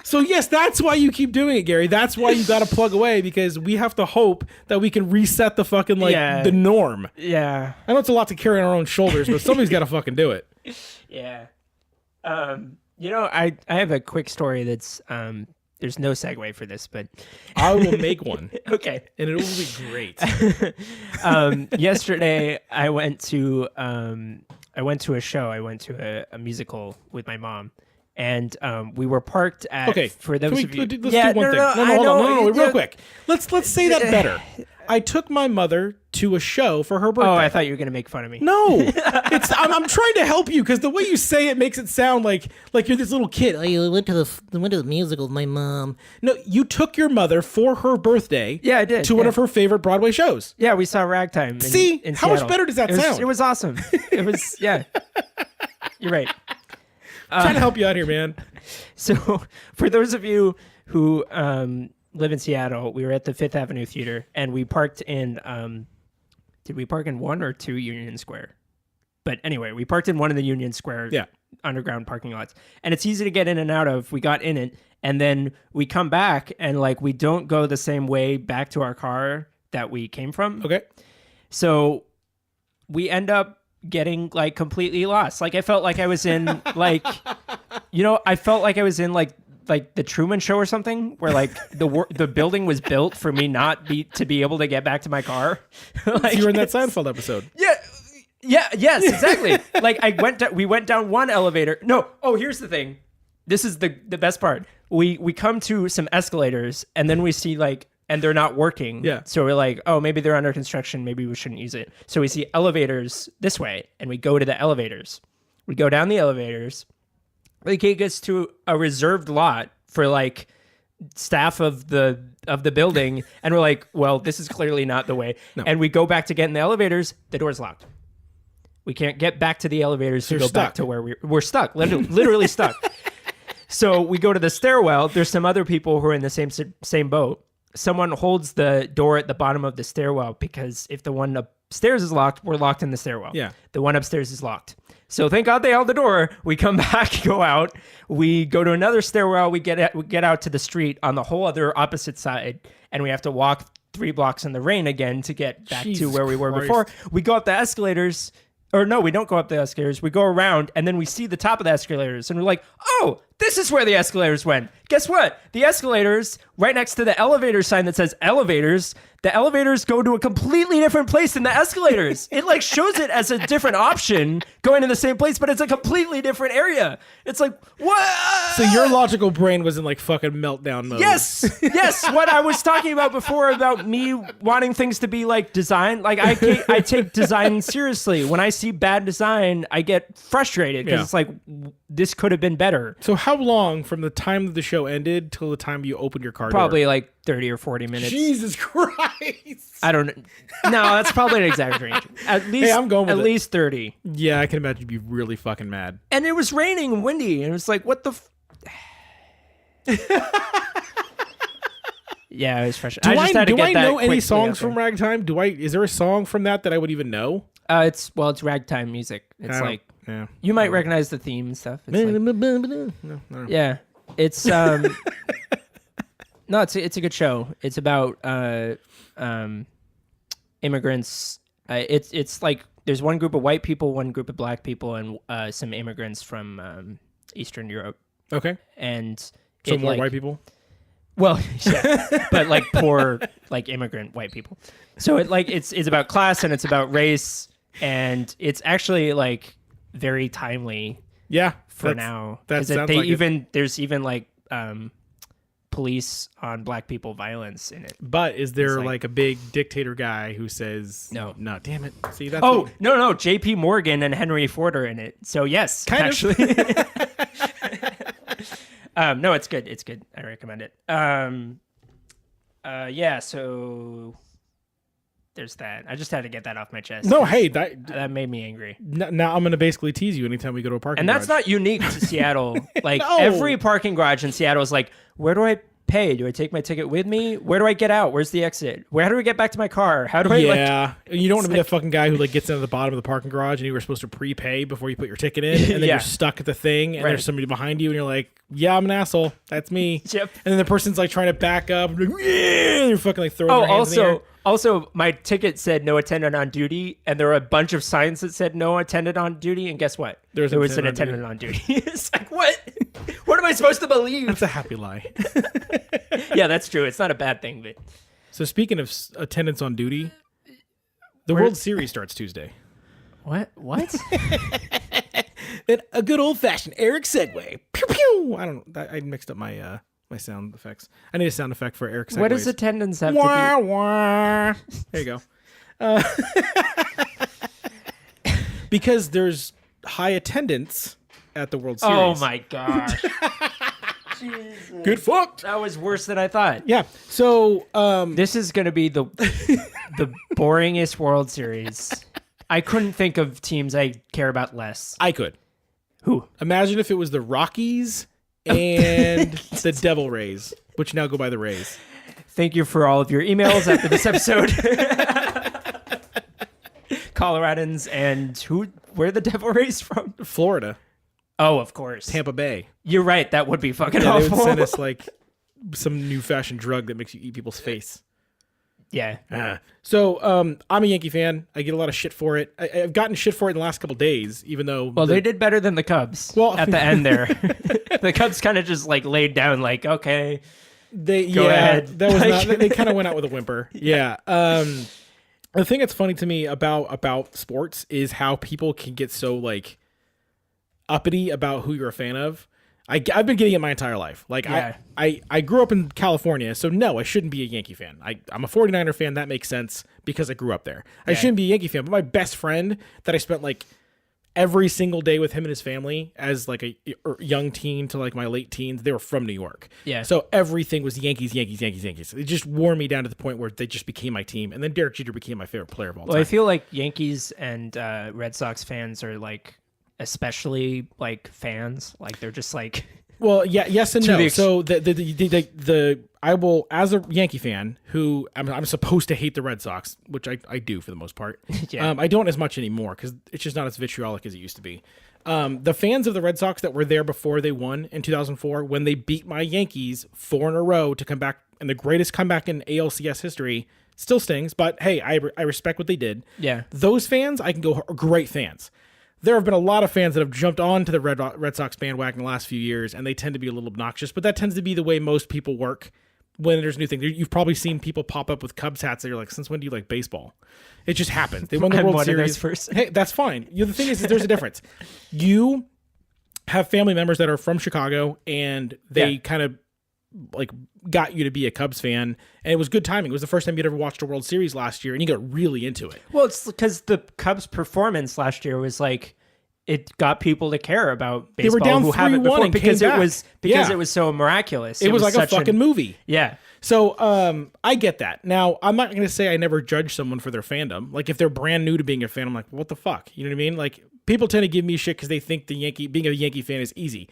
So yes, that's why you keep doing it, Gary. That's why you got to plug away, because we have to hope that we can reset the fucking the norm. Yeah. I know it's a lot to carry on our own shoulders, but somebody's got to fucking do it. Yeah. I have a quick story that's there's no segue for this, but I will make one. Okay. And it will be great. Yesterday I went to a show. I went to a musical with my mom. And we were parked at. Okay. For those of you, let's do one thing. No, real quick. Let's say that better. I took my mother to a show for her birthday. Oh, I thought you were gonna make fun of me. No, I'm trying to help you because the way you say it makes it sound like you're this little kid. I went to the musical with my mom. No, you took your mother for her birthday. Yeah, I did. To one of her favorite Broadway shows. Yeah, we saw Ragtime. See, in how Seattle. much better does that sound? It was awesome. It was yeah. You're right. Trying to help you out here, man. So, for those of you who live in Seattle, we were at the Fifth Avenue Theater, and we parked in. Did we park in 1 or 2 Union Square? But anyway, we parked in one of the Union Square underground parking lots, and it's easy to get in and out of. We got in it, and then we come back, and we don't go the same way back to our car that we came from. Okay. So we end up getting completely lost. I felt like I was in I felt like I was in like the Truman Show or something, where the building was built for me to be able to get back to my car. So you were in that Seinfeld episode. Yes, exactly. We went down one elevator. No, here's the thing. This is the best part. We come to some escalators and then we see and they're not working. Yeah. So we're like, oh, maybe they're under construction. Maybe we shouldn't use it. So we see elevators this way, and we go to the elevators. We go down the elevators. They take us to a reserved lot for staff of the building, and we're like, well, this is clearly not the way. No. And we go back to get in the elevators. The door's locked. We can't get back to the elevators to go back to where we're stuck. Literally stuck. So we go to the stairwell. There's some other people who are in the same boat. Someone holds the door at the bottom of the stairwell, because if the one upstairs is locked, we're locked in the stairwell. Yeah. The one upstairs is locked. So thank God they held the door. We come back, go out. We go to another stairwell. We get out to the street on the whole other opposite side, and we have to walk 3 blocks in the rain again to get back to where we were before. We go up the escalators. Or no, we don't go up the escalators. We go around, and then we see the top of the escalators, and we're like, oh, this is where the escalators went. Guess what? The escalators, right next to the elevator sign that says elevators, the elevators go to a completely different place than the escalators. It shows it as a different option going to the same place, but it's a completely different area. It's like, what? So your logical brain was in fucking meltdown mode. Yes. What I was talking about before about me wanting things to be design. I take design seriously. When I see bad design, I get frustrated because it's this could have been better. So how long from the time that the show ended till the time you opened your car door? Probably 30 or 40 minutes. Jesus Christ. I don't know. No, that's probably an exaggeration. At least, I'm going with at least 30. Yeah, I can imagine you'd be really fucking mad. And it was raining and windy, and it was what the Yeah, it was fresh. Do I just had to do get I that know any quickly songs out there. from Ragtime? Is there a song from that I would even know? It's ragtime music. It's like yeah. you might recognize the theme and stuff. It's like, No. yeah, it's no, it's a good show. It's about immigrants. It's like there's one group of white people, one group of black people, and some immigrants from Eastern Europe. Okay. And So it, more like, white people? Well, yeah, but like poor, like immigrant white people. So it's about class and it's about race, and it's actually like very timely Yeah. for now. That 'Cause sounds they like even there's even like police on black people violence in it. But is there like- like a big dictator guy who says No. No, damn it. See, that's Oh no, J.P. Morgan and Henry Ford are in it. So yes, Kind of. actually. No, it's good. It's good. I recommend it. Yeah. So there's that. I just had to get that off my chest. No, hey, that That made me angry. now I'm going to basically tease you anytime we go to a parking And that's garage. not unique to Seattle. Like No. every parking garage in Seattle is like, where do I pay? Do I take my ticket with me? Where do I get out? Where's the exit? How do I get back to my car? How do I Yeah, you don't want to be that fucking guy who like gets into the bottom of the parking garage and you were supposed to prepay before you put your ticket in, and then Yeah. you're stuck at the thing, and Right. there's somebody behind you, and you're like, "Yeah, I'm an asshole. That's me." Yep. And then the person's like trying to back up, and like, yeah, and you're fucking like throwing. Oh, their hands in the air. also, my ticket said no attendant on duty, and there were a bunch of signs that said no attendant on duty. And guess what? There was an attendant on duty. It's like, what? What am I supposed to believe? That's a happy lie. Yeah, that's true. It's not a bad thing, but So speaking of attendance on duty, the World Series starts Tuesday. what? What? A good old fashioned Eric Segway. Pew pew. I don't know. I mixed up my my sound effects. I need a sound effect for Eric Segways. What does attendance have Wah, to be? wah. There you go. Because there's high attendance at the World Series. Oh my gosh, Good fuck. that was worse than I thought. Yeah. So This is gonna be the boringest World Series. I couldn't think of teams I care about less. I could Who? imagine if it was the Rockies and the Devil Rays, which now go by the Rays. Thank you for all of your emails after this episode. Coloradans and where are the Devil Rays from? Florida, Oh, of course. Tampa Bay. You're right. That would be fucking Yeah, they would awful. send us like some new fashioned drug that makes you eat people's face. Yeah. So I'm a Yankee fan. I get a lot of shit for it. I've gotten shit for it in the last couple days, even though. Well, they did better than the Cubs at the end there. The Cubs kind of just like laid down like, okay. Go ahead. That was Like- not. They kind of went out with a whimper. Yeah. The thing that's funny to me about sports is how people can get so like uppity about who you're a fan of. I've been getting it my entire life. Like Yeah. I grew up in California, so no, I shouldn't be a Yankee fan. I'm a 49er fan. That makes sense because I grew up there. I shouldn't be a Yankee fan, but my best friend that I spent like every single day with him and his family as like a young teen to like my late teens, they were from New York. Yeah. So everything was Yankees. It just wore me down to the point where they just became my team. And then Derek Jeter became my favorite player of all Well, time. I feel like Yankees and Red Sox fans are like especially like fans. Like they're just like Well, yeah, yes and To no. the ex- So the I will, as a Yankee fan who I'm supposed to hate the Red Sox, which I do for the most part. Yeah. I don't as much anymore because it's just not as vitriolic as it used to be. The fans of the Red Sox that were there before they won in 2004, when they beat my Yankees 4 in a row to come back, and the greatest comeback in ALCS history, still stings. But hey, I respect what they did. yeah. Those fans, I can go are great fans. There have been a lot of fans that have jumped on to the Red Sox bandwagon the last few years, and they tend to be a little obnoxious, but that tends to be the way most people work when there's new things. You've probably seen people pop up with Cubs hats that you're like, since when do you like baseball? It just happens. They won the I'm World one of Series. those person. Hey, that's fine. The thing is there's a difference. You have family members that are from Chicago, and they Yeah. kind of like got you to be a Cubs fan, and it was good timing. It was the first time you'd ever watched a World Series last year, and you got really into it. Well, it's because the Cubs' performance last year was like it got people to care about They were baseball down who haven't 3-1 before and because came it back. was Yeah. it was so miraculous. It was like a such fucking movie. Yeah. So I get that. Now, I'm not going to say I never judge someone for their fandom. Like, if they're brand new to being a fan, I'm like, what the fuck? You know what I mean? Like, people tend to give me shit because they think being a Yankee fan is easy.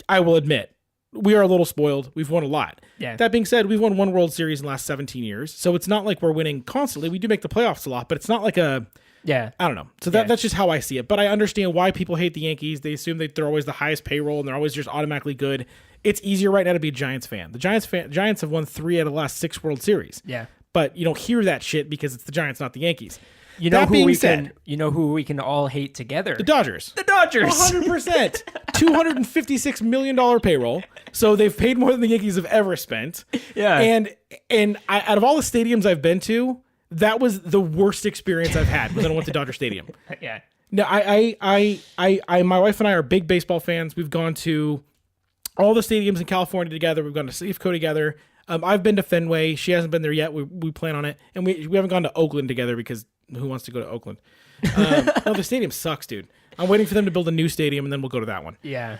I will admit, we are a little spoiled. We've won a lot. Yeah. That being said, we've won one World Series in the last 17 years. So it's not like we're winning constantly. We do make the playoffs a lot, but it's not like a, Yeah. I don't know. So that's just how I see it. But I understand why people hate the Yankees. They assume that they're always the highest payroll and they're always just automatically good. It's easier right now to be a Giants fan. The Giants have won 3 out of the last 6 World Series. Yeah. But you don't hear that shit because it's the Giants, not the Yankees. You know That who being we said, can you know who we can all hate together? the Dodgers. The Dodgers. 100%. $256 million payroll. So they've paid more than the Yankees have ever spent. Yeah. And out of all the stadiums I've been to, that was the worst experience I've had when I went to Dodger Stadium. Yeah. No, my wife and I are big baseball fans. We've gone to all the stadiums in California together. We've gone to Safeco together. I've been to Fenway. She hasn't been there yet. We plan on it. And we haven't gone to Oakland together because who wants to go to Oakland? No, the stadium sucks, dude. I'm waiting for them to build a new stadium, and then we'll go to that one. Yeah.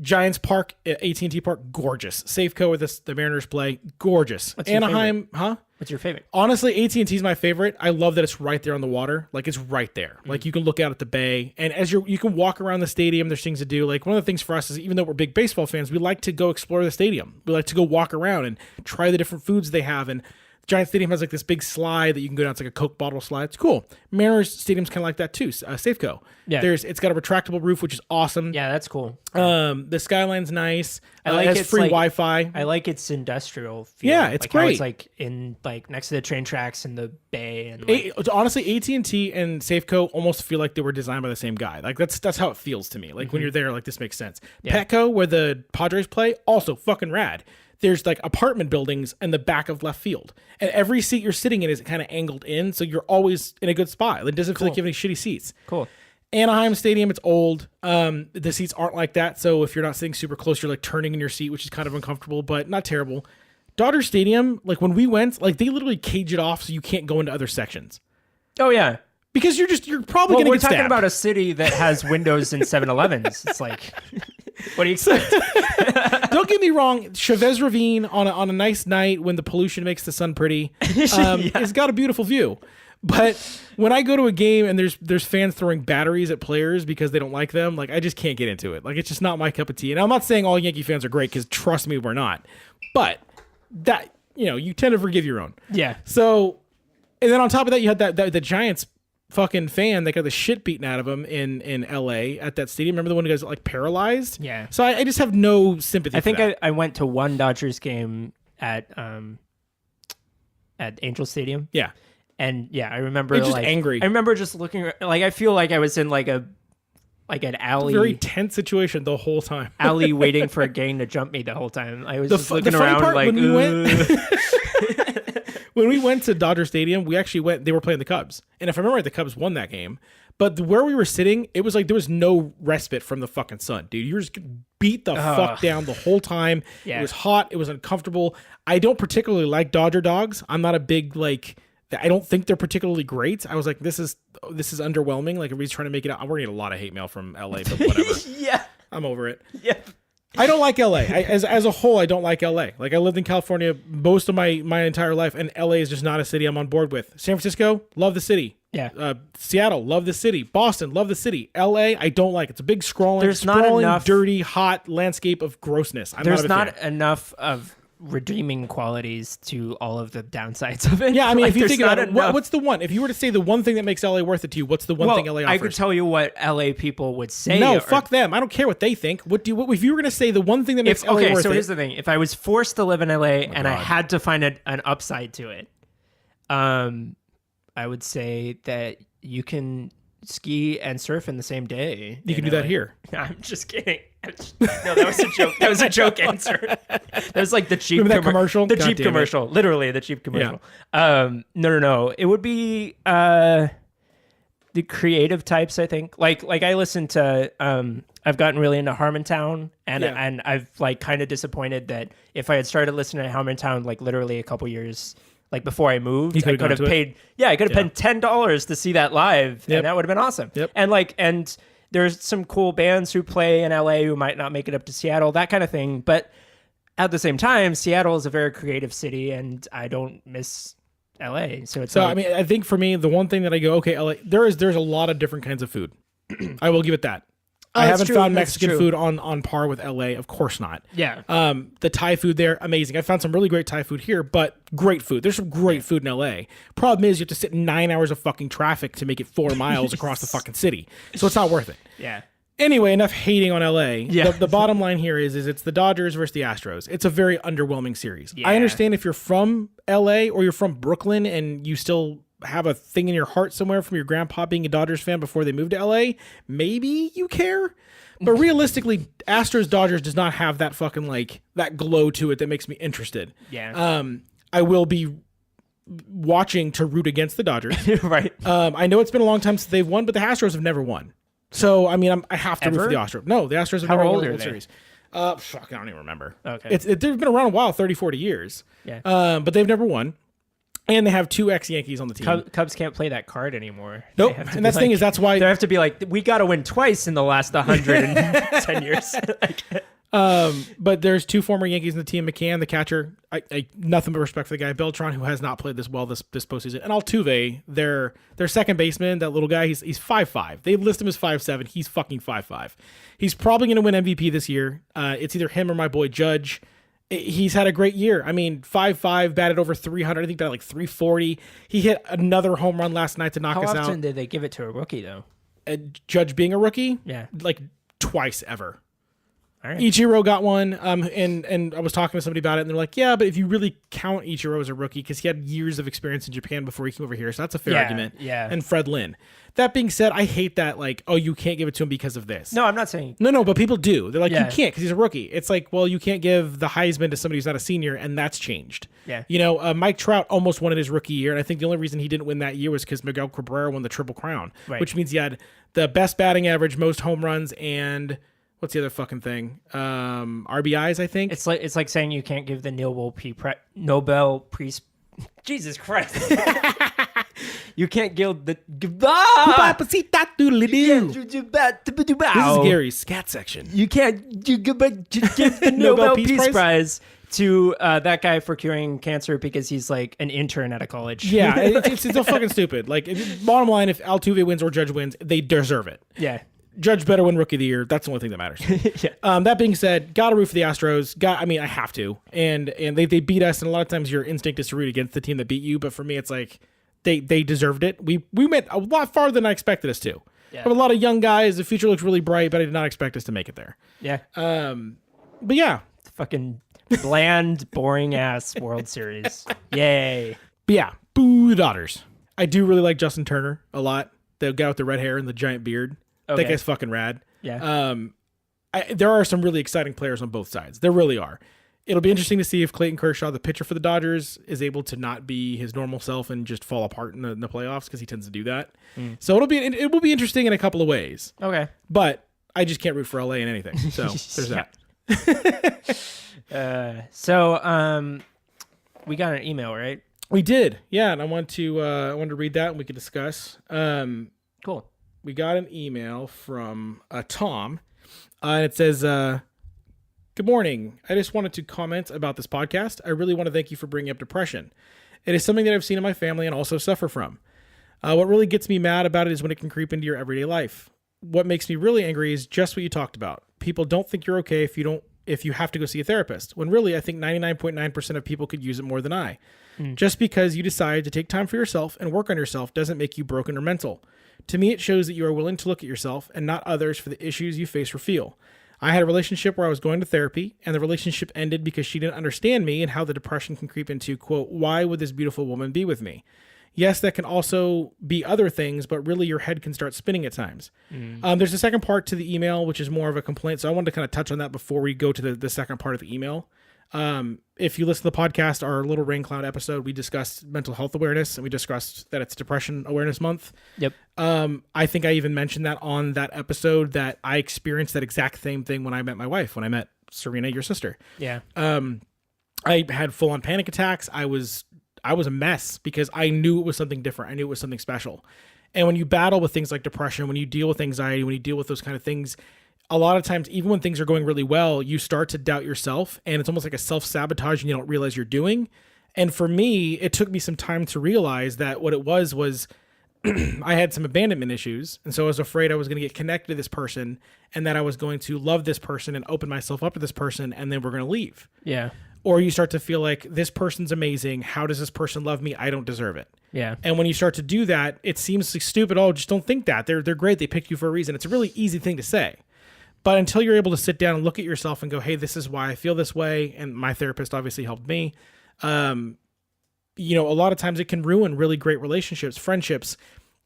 Giants Park, AT&T Park, gorgeous. Safeco, where the Mariners play, gorgeous. What's your Anaheim, huh? What's your favorite? Honestly, AT&T is my favorite. I love that it's right there on the water. Like, it's right there. Like, you can look out at the bay, and as you can walk around the stadium. There's things to do. Like, one of the things for us is, even though we're big baseball fans, we like to go explore the stadium. We like to go walk around and try the different foods they have. And Giant Stadium has like this big slide that you can go down. It's like a Coke bottle slide. It's cool. Mariners Stadium's kind of like that too. Safeco. Yeah. It's got a retractable roof, which is awesome. Yeah, that's cool. The skyline's nice. I like it has it's free like- Wi-Fi. I like its industrial feel. Yeah, it's like how great. it's like in like next to the train tracks in the bay and like, Honestly, AT&T and Safeco almost feel like they were designed by the same guy. Like that's how it feels to me. Like when you're there, like this makes sense. Yeah. Petco, where the Padres play, also fucking rad. There's like apartment buildings in the back of left field, and every seat you're sitting in is kind of angled in, so you're always in a good spot. It doesn't feel like you have any shitty seats. cool. Anaheim Stadium, it's old. The seats aren't like that, so if you're not sitting super close, you're like turning in your seat, which is kind of uncomfortable, but not terrible. Dodger Stadium, like when we went, like they literally cage it off so you can't go into other sections Oh yeah. because you're probably Well, gonna we're get talking stabbed. about a city that has windows and 7-Elevens. It's like, what do you expect? Don't get me wrong, Chavez Ravine on a nice night when the pollution makes the sun pretty, it's got a beautiful view. But when I go to a game and there's fans throwing batteries at players because they don't like them, like I just can't get into it. Like it's just not my cup of tea. And I'm not saying all Yankee fans are great, because trust me, we're not. But that, you tend to forgive your own. Yeah. So, and then on top of that, you had the Giants fucking fan that got the shit beaten out of him in LA at that stadium. Remember the one who got like paralyzed? Yeah. So I just have no sympathy. I for think that. I went to one Dodgers game at Angel Stadium. Yeah. And yeah, I remember It's just like angry. I remember just looking like I feel like I was in like an alley, Very tense situation the whole time. alley waiting for a gang to jump me the whole time. I was just The looking funny around part, like when we went, "Ugh." when we went to Dodger Stadium, we actually went. They were playing the Cubs, and if I remember right, the Cubs won that game. But where we were sitting, it was like there was no respite from the fucking sun, dude. You were just beat the fuck down the whole time. Yeah. It was hot. It was uncomfortable. I don't particularly like Dodger dogs. I'm not a big like. I don't think they're particularly great. I was like, this is underwhelming. Like everybody's trying to make it out. We're gonna get a lot of hate mail from LA, but whatever. Yeah. I'm over it. Yeah. I don't like LA. As a whole, I don't like LA. Like I lived in California most of my entire life, and LA is just not a city I'm on board with. San Francisco, love the city. Yeah. Seattle, love the city. Boston, love the city. LA, I don't like. It's a big There's not enough- dirty, hot landscape of grossness. There's not, a not fan. enough of redeeming qualities to all of the downsides of it. Yeah, I mean, Like, if you there's think about not it, enough- what's the one? If you were to say the one thing that makes LA worth it to you, what's the one thing LA offers? I could tell you what LA people would say. No, or- fuck them. I don't care what they think. What if you were going to say the one thing that makes LA Okay, worth so it? here's the thing: if I was forced to live in LA and I God. had to find an upside to it, I would say that you can ski and surf in the same day. You can in do that LA. here. I'm just kidding. No, that was a joke. That was a joke answer. That was like the cheap Remember that commercial? The God cheap damn it. commercial. Literally the cheap commercial. No. It would be the creative types, I think. Like I listen to I've gotten really into Harmontown and Yeah. and I've like kind of disappointed that if I had started listening to Harmontown like literally a couple years like before I moved, You I could've could have gone to it. paid I could have paid $10 to see that live Yep. and that would have been awesome. Yep. And there's some cool bands who play in LA who might not make it up to Seattle, that kind of thing. But at the same time, Seattle is a very creative city and I don't miss LA. So it's So like, I mean, I think for me, the one thing that I go, okay, LA, there's a lot of different kinds of food. I will give it that. I haven't true. found That's Mexican true. food on par with LA. Of course not. Yeah. The Thai food there, amazing. I found some really great Thai food here, but great food. There's some great food in LA. Problem is, you have to sit in 9 hours of fucking traffic to make it 4 miles across the fucking city. So it's not worth it. Yeah. Anyway, enough hating on LA. Yeah. The bottom line here is it's the Dodgers versus the Astros. It's a very underwhelming series. Yeah. I understand if you're from LA or you're from Brooklyn and you still have a thing in your heart somewhere from your grandpa being a Dodgers fan before they moved to LA, maybe you care. But realistically, Astros Dodgers does not have that fucking like that glow to it that makes me interested. Yeah. I will be watching to root against the Dodgers. Right. I know it's been a long time since they've won, but the Astros have never won. So I mean, I have to root for the Astros. No, the Astros have How never old won the are World they? Series. Fuck, I don't even remember. Okay. They've been around a while, 30, 40 years. Yeah. But they've never won. And they have 2 ex-Yankees on the team. Cubs can't play that card anymore. Nope. They have to And be that's the thing is that's why they have to be like, we got to win twice in the last 110 years. Like, but there's 2 former Yankees in the team. McCann, the catcher, I nothing but respect for the guy. Beltran, who has not played this well this postseason, and Altuve, their second baseman, that little guy, he's 5'5". They list him as 5'7". He's fucking 5'5". He's probably going to win MVP this year. It's either him or my boy Judge. He's had a great year. I mean, 5'5", batted over 300. I think batted like 340. He hit another home run last night to knock how us often out. did they give it to a rookie though? Judge being a rookie, Yeah. like twice ever. All right. Ichiro got one, and I was talking to somebody about it, and they're like, yeah, but if you really count Ichiro as a rookie, because he had years of experience in Japan before he came over here, so that's a fair argument. Yeah. And Fred Lynn. That being said, I hate that, like, oh, you can't give it to him because of this. No, I'm not saying. No, but people do. They're like, Yeah. you can't because he's a rookie. It's like, well, you can't give the Heisman to somebody who's not a senior, and that's changed. Yeah. You know, Mike Trout almost won it his rookie year, and I think the only reason he didn't win that year was because Miguel Cabrera won the Triple Crown, Right. which means he had the best batting average, most home runs, and what's the other fucking thing? RBIs, I think. It's like saying you can't give the Nobel Peace. Jesus Christ. You can't give the. This is Gary's scat section. You can't give the Nobel Peace Prize to that guy for curing cancer because he's like an intern at a college. Yeah, it's so fucking stupid. Like, bottom line, if Altuve wins or Judge wins, they deserve it. Yeah. Judge better win Rookie of the Year. That's the only thing that matters. Yeah. That being said, gotta root for the Astros. I have to. And they beat us, and a lot of times your instinct is to root against the team that beat you. But for me, it's like they deserved it. We went a lot farther than I expected us to. Yeah. But a lot of young guys. The future looks really bright, but I did not expect us to make it there. Yeah. But yeah, Fucking bland, boring ass World Series. Yay. But yeah, boo the Dodgers. I do really like Justin Turner a lot. The guy with the red hair and the giant beard. Okay. That guy's fucking rad. Yeah. There are some really exciting players on both sides. There really are. It'll be interesting to see if Clayton Kershaw, the pitcher for the Dodgers, is able to not be his normal self and just fall apart in the playoffs because he tends to do that. So it will be interesting in a couple of ways. Okay. But I just can't root for LA in anything. So there's that. We got an email, right? We did, yeah, and I want to read that and we could discuss. Cool. We got an email from Tom, and it says, "Good morning. I just wanted to comment about this podcast. I really want to thank you for bringing up depression. It is something that I've seen in my family and also suffer from. What really gets me mad about it is when it can creep into your everyday life. What makes me really angry is just what you talked about. People don't think you're okay if you have to go see a therapist, when really I think 99.9% of people could use it more than I. Just because you decide to take time for yourself and work on yourself doesn't make you broken or mental. To me, it shows that you are willing to look at yourself and not others for the issues you face or feel. I had a relationship where I was going to therapy, and the relationship ended because she didn't understand me and how the depression can creep into, quote, why would this beautiful woman be with me? Yes, that can also be other things, but really your head can start spinning at times. There's a second part to the email, which is more of a complaint. So I wanted to kind of touch on that before we go to the second part of the email. If you listen to the podcast, our Little Rain Cloud episode, we discussed mental health awareness, and we discussed that it's Depression Awareness Month. Yep. I think I even mentioned that on that episode that I experienced that exact same thing when I met my wife, when I met Serena, your sister. Yeah. I had full-on panic attacks. I was a mess because I knew it was something different. I knew it was something special. And when you battle with things like depression, when you deal with anxiety, when you deal with those kind of things, a lot of times, even when things are going really well, you start to doubt yourself, and it's almost like a self-sabotage and you don't realize you're doing. And for me, it took me some time to realize that what it was I had some abandonment issues. And so I was afraid I was going to get connected to this person and that I was going to love this person and open myself up to this person and then we're going to leave. Yeah. Or you start to feel like this person's amazing. How does this person love me? I don't deserve it. Yeah. And when you start to do that, it seems like stupid. Oh, just don't think that. They're great. They picked you for a reason. It's a really easy thing to say. But until you're able to sit down and look at yourself and go, hey, this is why I feel this way. And my therapist obviously helped me. A lot of times it can ruin really great relationships, friendships,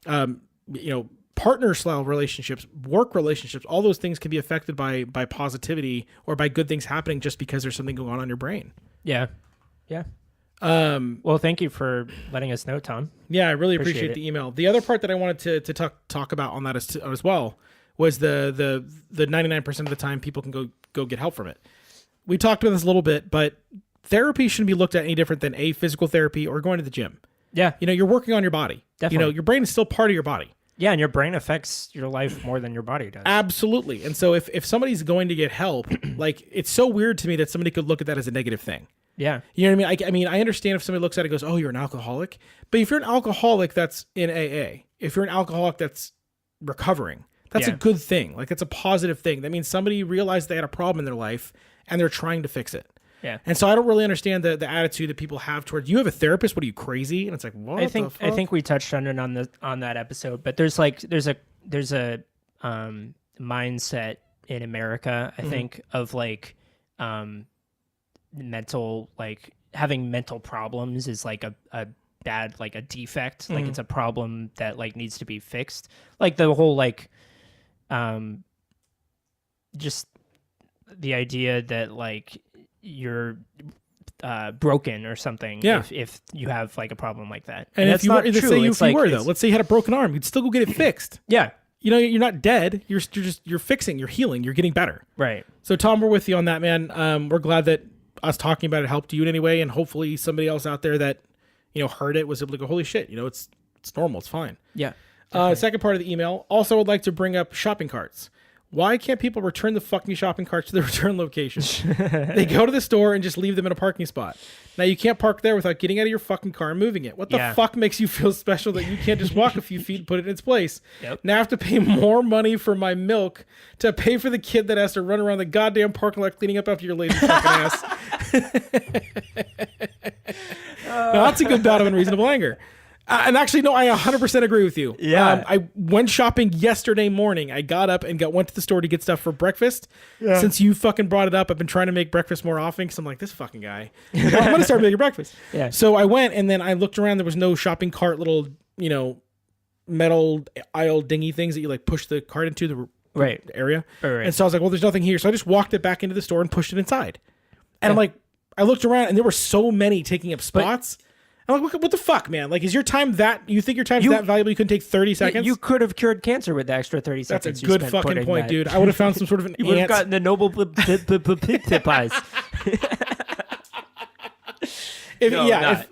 partner-style relationships, work relationships. All those things can be affected by positivity or by good things happening just because there's something going on in your brain. Yeah. Yeah. Well, thank you for letting us know, Tom. Yeah, I really appreciate the email. The other part that I wanted to talk about on that as well was the 99% of the time people can go get help from it. We talked about this a little bit, but therapy shouldn't be looked at any different than physical therapy or going to the gym. Yeah. You're working on your body. Definitely. Your brain is still part of your body. Yeah, and your brain affects your life more than your body does. Absolutely. And so if somebody's going to get help, like, it's so weird to me that somebody could look at that as a negative thing. Yeah. You know what I mean? I understand if somebody looks at it and goes, oh, you're an alcoholic. But if you're an alcoholic that's in AA, if you're an alcoholic that's recovering, that's a good thing. Like, it's a positive thing. That means somebody realized they had a problem in their life and they're trying to fix it. Yeah. And so I don't really understand the attitude that people have towards, you have a therapist, what are you, crazy? And it's like, what I think the fuck? I think we touched on it on that episode, but there's a mindset in America, I think, of like mental, like having mental problems is like a bad, like a defect, like it's a problem that like needs to be fixed. Like the whole like just the idea that like you're broken or something if you have like a problem like that. And that's if you not were, true. let's say you were though, let's say you had a broken arm, you'd still go get it fixed. Yeah. You're not dead. You're fixing, you're healing, you're getting better. Right. So Tom, we're with you on that, man. We're glad that us talking about it helped you in any way. And hopefully somebody else out there that, heard it was able to go, holy shit, it's normal. It's fine. Yeah. Second part of the email. Also would like to bring up shopping carts. Why can't people return the fucking shopping carts to the return location? They go to the store and just leave them in a parking spot. Now, you can't park there without getting out of your fucking car and moving it. What the fuck makes you feel special that you can't just walk a few feet and put it in its place? Yep. Now I have to pay more money for my milk to pay for the kid that has to run around the goddamn parking lot cleaning up after your lazy fucking ass. Now, that's a good bout of unreasonable anger. And actually, no, I 100% agree with you. Yeah. I went shopping yesterday morning. I got up and went to the store to get stuff for breakfast. Yeah. Since you fucking brought it up, I've been trying to make breakfast more often because I'm like, this fucking guy. I'm going to start making breakfast. Yeah. So I went and then I looked around. There was no shopping cart, little, metal aisle dingy things that you like push the cart into the area. Right. And so I was like, well, there's nothing here. So I just walked it back into the store and pushed it inside. And I'm like, I looked around and there were so many taking up spots. I'm like, what the fuck, man? Like, is your time you think your time's that valuable? You couldn't take 30 seconds? You could have cured cancer with the extra 30 seconds. That's a good fucking point, dude. I would have found some sort of an You would have gotten the Nobel Prize.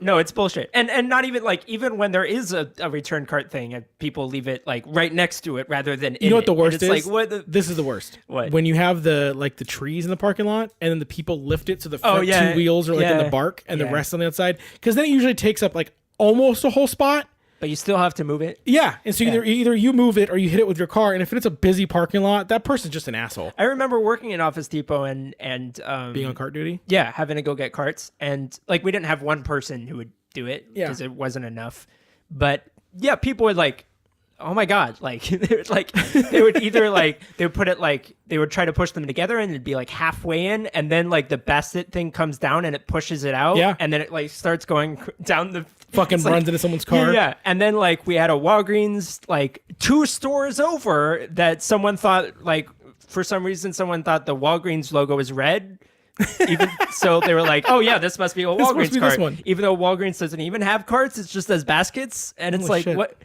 No, it's bullshit. And not even like, even when there is a return cart thing, people leave it like right next to it rather than in it. You know what the worst is? Like, this is the worst. What? When you have the trees in the parking lot and then the people lift it so the front two wheels are like in the bark and the rest on the outside. Because then it usually takes up like almost a whole spot. But you still have to move it. Yeah. And so either you move it or you hit it with your car. And if it's a busy parking lot, that person's just an asshole. I remember working in Office Depot and being on cart duty. Yeah, having to go get carts. And like, we didn't have one person who would do it because it wasn't enough. But yeah, people would like, oh my God. Like, they would either like, they would put it like, they would try to push them together and it'd be like halfway in. And then like the basket thing comes down and it pushes it out. Yeah. And then it like starts going down the fucking runs into someone's car. Yeah. And then like we had a Walgreens like 2 stores over that someone thought like, for some reason, someone thought the Walgreens logo was red. Even so, they were like, "Oh yeah, this must be a Walgreens cart." One. Even though Walgreens doesn't even have carts, it's just as baskets, and it's Holy like shit. what?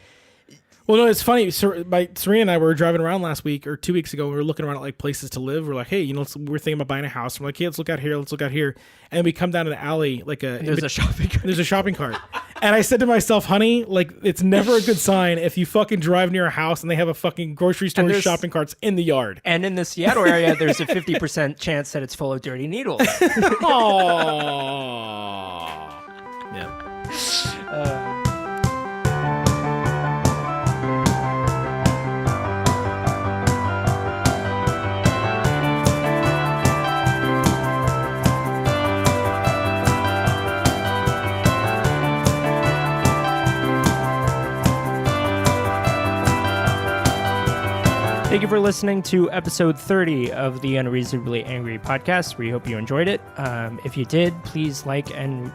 Well, no, it's funny. Serena and I were driving around last week or 2 weeks ago. We were looking around at like places to live. We're like, hey, we're thinking about buying a house. We're like, hey, let's look out here. Let's look out here. And we come down to the alley, like There's a shopping cart. There's a shopping cart. And I said to myself, honey, like, it's never a good sign if you fucking drive near a house and they have a fucking grocery store shopping carts in the yard. And in the Seattle area, there's a 50% chance that it's full of dirty needles. Aww. Yeah. Thank you for listening to episode 30 of the Unreasonably Angry podcast. We hope you enjoyed it. If you did, please like and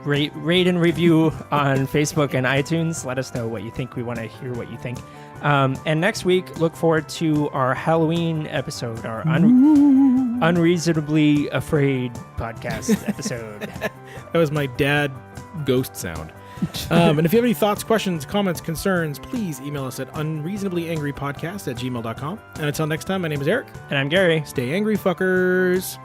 rate and review on Facebook and iTunes. Let us know what you think. We want to hear what you think. And next week, look forward to our Halloween episode, our Unreasonably Afraid podcast episode. That was my dad ghost sound. And if you have any thoughts, questions, comments, concerns, please email us at unreasonablyangrypodcast@gmail.com. And until next time, my name is Eric. And I'm Gary. Stay angry, fuckers.